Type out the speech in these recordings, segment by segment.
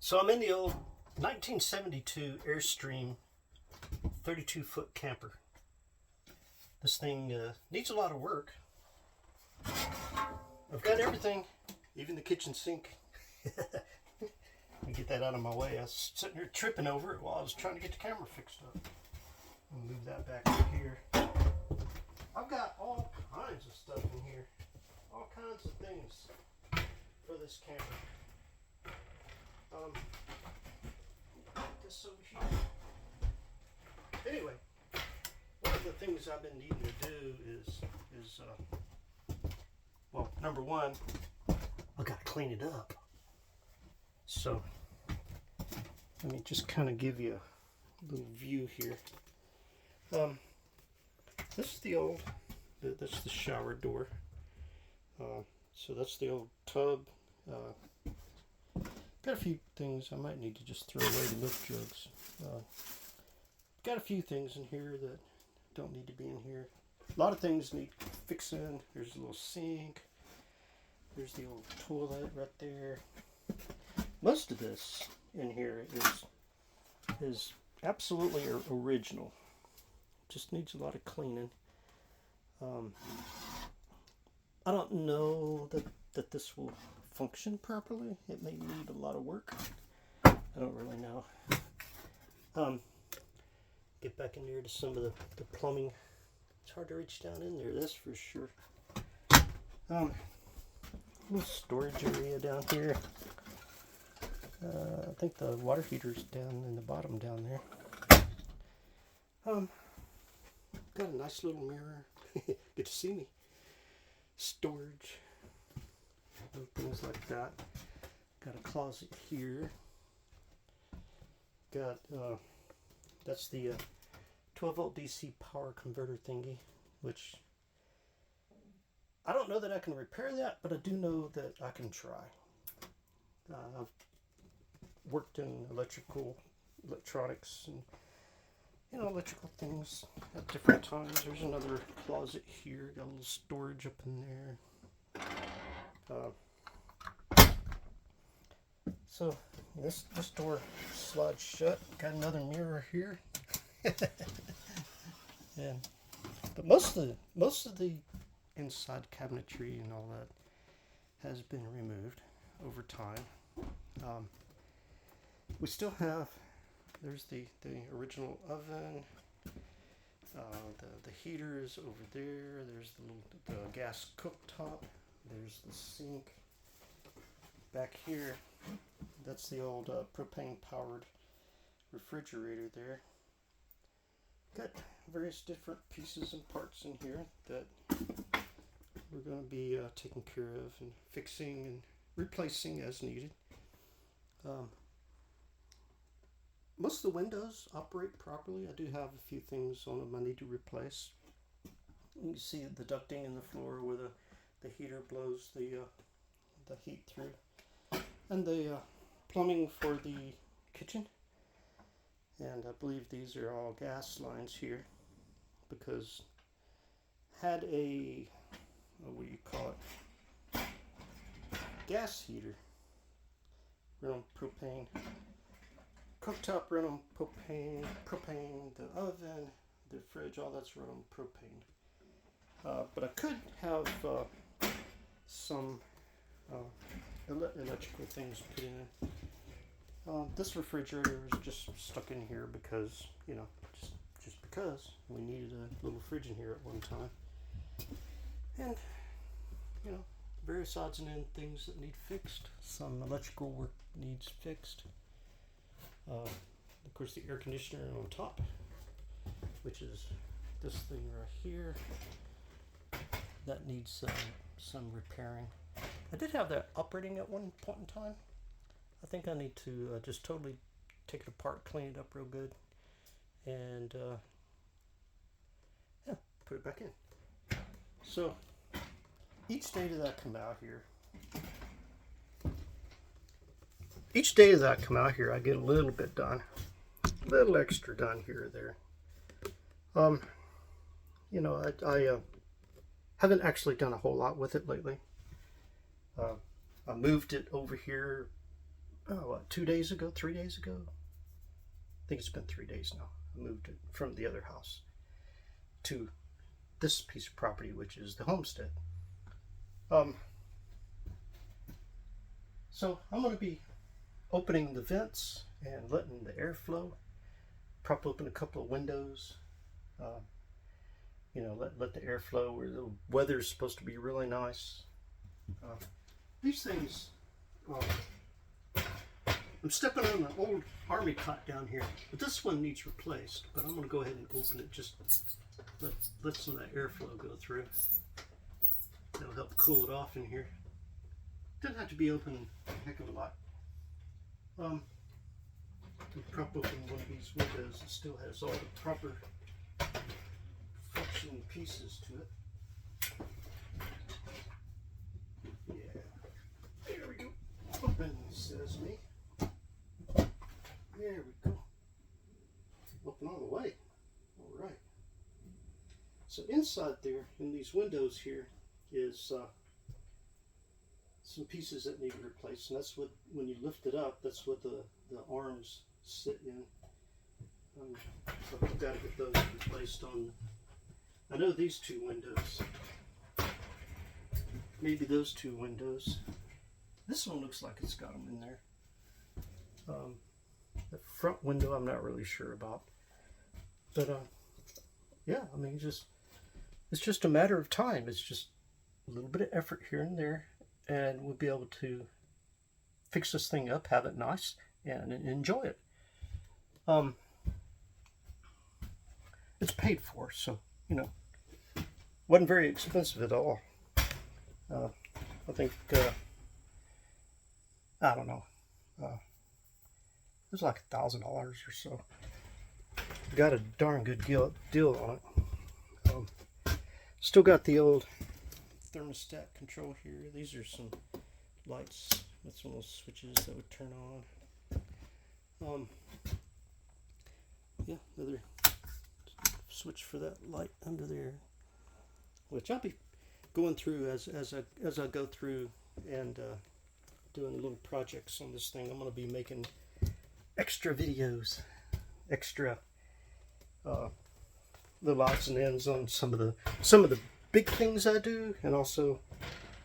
So I'm in the old 1972 Airstream 32-foot camper. This thing needs a lot of work. I've got everything, even the kitchen sink. Let me get that out of my way. I was sitting here tripping over it while I was trying to get the camera fixed up. I'll move that back over here. I've got all kinds of stuff in here. All kinds of things for this camper. This over here. Anyway, one of the things I've been needing to do is well, number one, I got to clean it up. So let me just kind of give you a little view here. This is the old, that's the shower door. So that's the old tub. Got a few things I might need to just throw away, the milk jugs. Got a few things in here that don't need to be in here. A lot of things need fixing. There's a little sink. There's the old toilet right there. Most of this in here is absolutely original. Just needs a lot of cleaning. I don't know that this will function properly. It may need a lot of work. I don't really know. Get back in there to some of the plumbing. It's hard to reach down in there, that's for sure. Little storage area down here. I think the water heater's down in the bottom down there. Got a nice little mirror. Get to see me. Storage. Things like that. Got a closet here. Got that's the 12 volt DC power converter thingy, which I don't know that I can repair that, but I do know that I can try. I've worked in electronics, and electrical things at different times. There's another closet here. Got a little storage up in there. So this door slides shut. Got another mirror here. Yeah, but most of the inside cabinetry and all that has been removed over time. We still have, there's the original oven. The heater is over there. There's the gas cooktop. There's the sink. Back here, that's the old propane powered refrigerator there. Got various different pieces and parts in here that we're going to be taking care of and fixing and replacing as needed. Most of the windows operate properly. I do have a few things on them I need to replace. You can see the ducting in the floor where the heater blows the heat through, and the plumbing for the kitchen. And I believe these are all gas lines here, because had a, what do you call it, gas heater, run on propane, cooktop run on propane, the oven, the fridge, all that's run on propane. But I could have some electrical things put in. This refrigerator is just stuck in here because, just because we needed a little fridge in here at one time. And, various odds and ends things that need fixed. Some electrical work needs fixed. Of course, the air conditioner on top, which is this thing right here. That needs some repairing. I did have that operating at one point in time. I think I need to just totally take it apart, clean it up real good, and put it back in. So each day that I come out here, I get a little bit done, a little extra done here or there. I haven't actually done a whole lot with it lately. I moved it over here what, 2 days ago, 3 days ago? I think it's been 3 days now. I moved it from the other house to this piece of property, which is the homestead. So I'm going to be opening the vents and letting the air flow. Prop open a couple of windows. You know, let the air flow where the weather's supposed to be really nice. These things, I'm stepping on an old army cot down here, but this one needs replaced. But I'm going to go ahead and open it, just let some of that airflow go through. That'll help cool it off in here. Doesn't have to be open a heck of a lot. Prop open one of these windows that still has all the proper functioning pieces to it. Yeah, there we go. Open, says me. There we go. Open all the way. All right. So inside there, in these windows here, is some pieces that need replaced, and that's what, when you lift it up, that's what the arms sit in. So I've got to get those replaced on. I know these two windows. Maybe those two windows. This one looks like it's got them in there. The front window I'm not really sure about. But yeah, I mean, it's just a matter of time. It's just a little bit of effort here and there, and we'll be able to fix this thing up, have it nice, and enjoy it. It's paid for, so, you know, wasn't very expensive at all. I think, I don't know, it was like $1,000 or so. Got a darn good deal on it. Still got the old thermostat control here. These are some lights. That's one of those switches that would turn on. Yeah, another switch for that light under there, which I'll be going through as I go through and doing little projects on this thing. I'm going to be making extra videos, extra little odds and ends on some of the big things I do, and also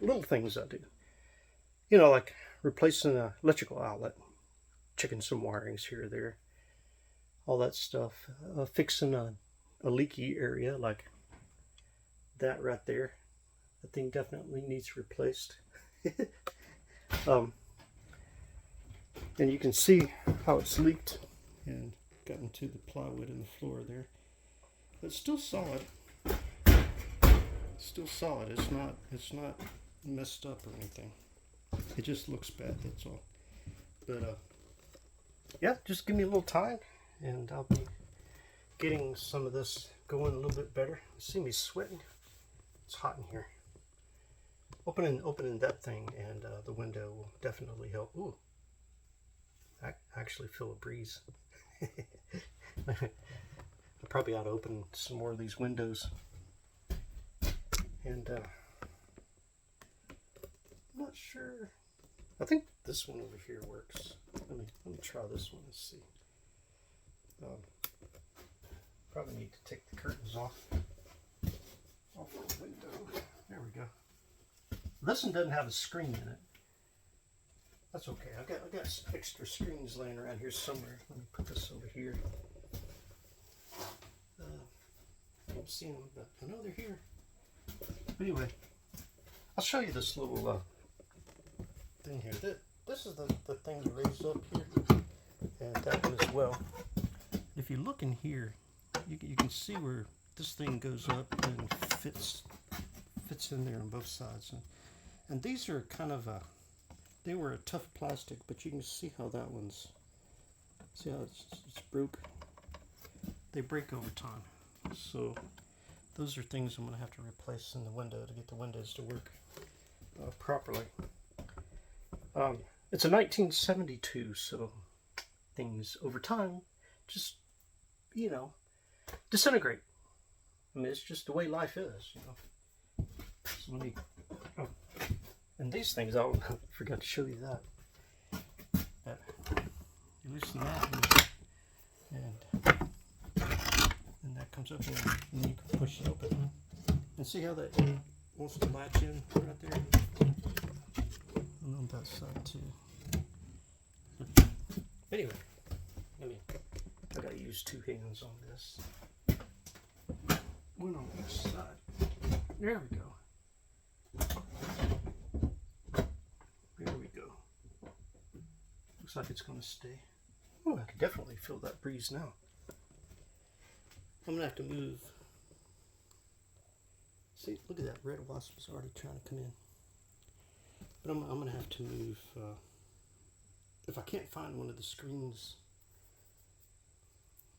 little things I do. You know, like replacing an electrical outlet, checking some wirings here or there, all that stuff. Fixing a leaky area like that right there. That thing definitely needs replaced. And you can see how it's leaked and got into the plywood in the floor there. But it's still solid. It's still solid. It's not messed up or anything. It just looks bad, that's all. But yeah, just give me a little time and I'll be getting some of this going a little bit better. See me sweating? It's hot in here. Opening that thing and the window will definitely help. Ooh, I actually feel a breeze. I probably ought to open some more of these windows. And I'm not sure. I think this one over here works. Let me try this one and see. Probably need to take the curtains off the window. There we go. This one doesn't have a screen in it. That's okay. I got extra screens laying around here somewhere. Let me put this over here. I don't see them, but I know they're here. Anyway, I'll show you this little thing here. This is the thing to raise up here, and that one as well. If you look in here, you can see where this thing goes up and fits in there on both sides. And these are kind of they were a tough plastic, but you can see how that one's, see how it's broke. They break over time. So those are things I'm going to have to replace in the window to get the windows to work properly. It's a 1972, so things over time just, you know, disintegrate. I mean, it's just the way life is, you know. So let me, and these things, I forgot to show you that loosen that, and that comes up, and then you can push it open. And see how that wants to latch in right there? And on that side too. Anyway, I gotta use two hands on this. One on each side. There we go. There we go. Looks like it's gonna stay. Oh, I can definitely feel that breeze now. I'm gonna have to move. See, look at that, red wasp is already trying to come in. But I'm gonna have to move. If I can't find one of the screens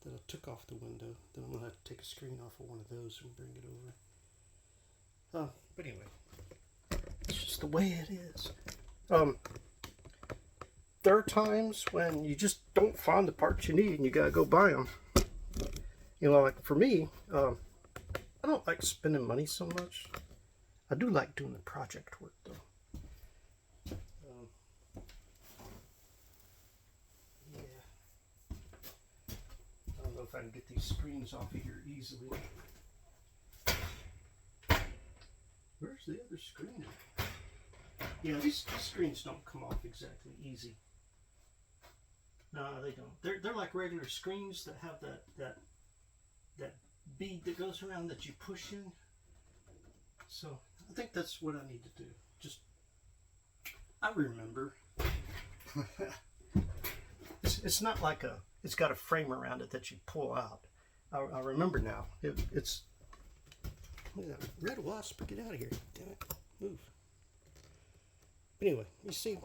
that I took off the window, then I'm gonna have to take a screen off of one of those and bring it over. But anyway, it's just the way it is. There are times when you just don't find the parts you need and you gotta go buy them. You know, like for me, I don't like spending money so much. I do like doing the project work though. Yeah. I don't know if I can get these screens off of here easily. Where's the other screen? Yeah, these screens don't come off exactly easy. No, they don't. They're like regular screens that have that bead that goes around that you push in. So I think that's what I need to do. Just, I remember. It's not like it's got a frame around it that you pull out. I remember now. It's, look at that red wasp, get out of here. Damn it, move. Anyway, you see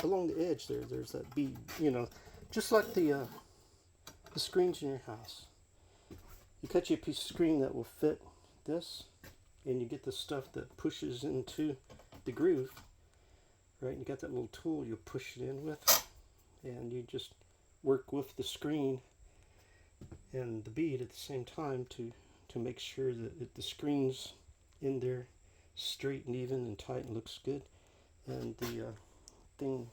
along the edge there's that bead, you know, just like the screens in your house. You cut you a piece of screen that will fit this, and you get the stuff that pushes into the groove, right? And you got that little tool you push it in with, and you just work with the screen and the bead at the same time to make sure that the screen's in there straight and even and tight and looks good. And the thing,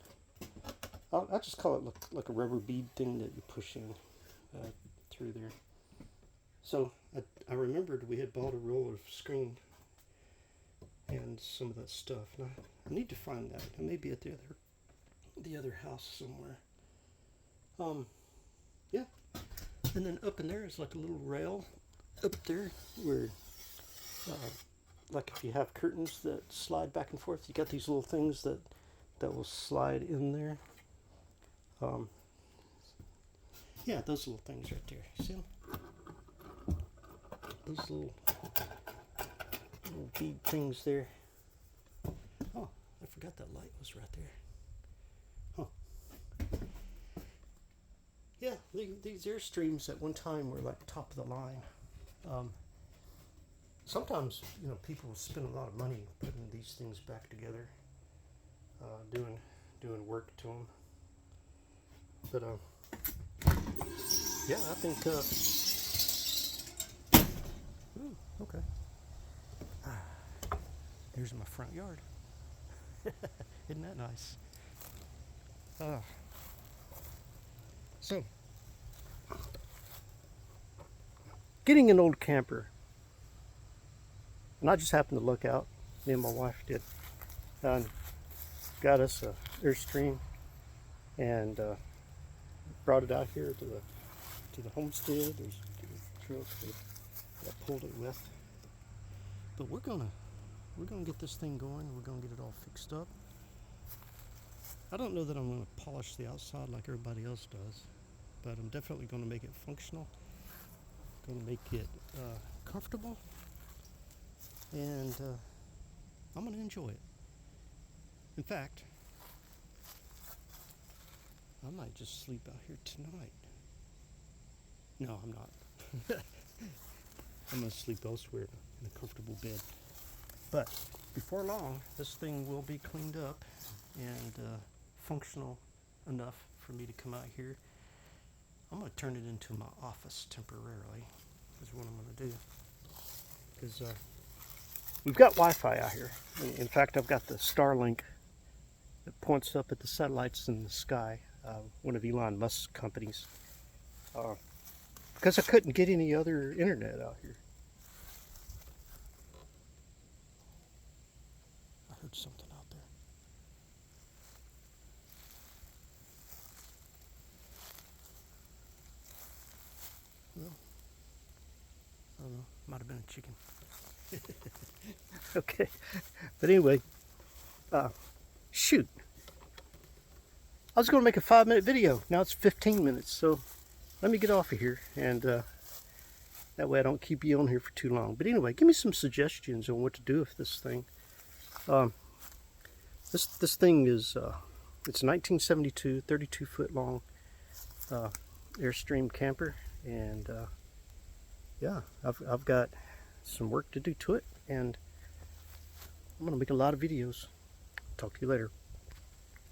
I just call it like a rubber bead thing that you push in through there. So I remembered we had bought a roll of screen and some of that stuff. And I need to find that. It may be at the other house somewhere. Yeah. And then up in there is like a little rail up there where, like if you have curtains that slide back and forth, you got these little things that will slide in there. Yeah, those little things right there. See them? Those little bead things there. Oh, I forgot that light was right there. Huh. Yeah, these Airstreams at one time were like top of the line. Sometimes, you know, people spend a lot of money putting these things back together, doing work to them. But yeah, I think. Ooh, okay. There's my front yard. Isn't that nice? So, getting an old camper. And I just happened to look out, me and my wife did, and got us a Airstream, and brought it out here to the homestead. There's a truck that I pulled it with. But we're gonna get this thing going. We're gonna get it all fixed up. I don't know that I'm gonna polish the outside like everybody else does, but I'm definitely gonna make it functional. Gonna make it comfortable. And I'm going to enjoy it. In fact, I might just sleep out here tonight. No, I'm not. I'm going to sleep elsewhere in a comfortable bed. But before long, this thing will be cleaned up and functional enough for me to come out here. I'm going to turn it into my office temporarily, is what I'm going to do. Because we've got Wi-Fi out here. In fact, I've got the Starlink that points up at the satellites in the sky. one of Elon Musk's companies, because I couldn't get any other internet out here. I heard something out there. Well, I don't know. Might have been a chicken. Okay, but anyway, shoot. I was going to make a 5-minute video. Now it's 15 minutes, so let me get off of here, and that way I don't keep you on here for too long. But anyway, give me some suggestions on what to do with this thing. This thing is it's 1972, 32-foot long Airstream Camper, and yeah, I've got some work to do to it, and I'm gonna make a lot of videos. Talk to you later.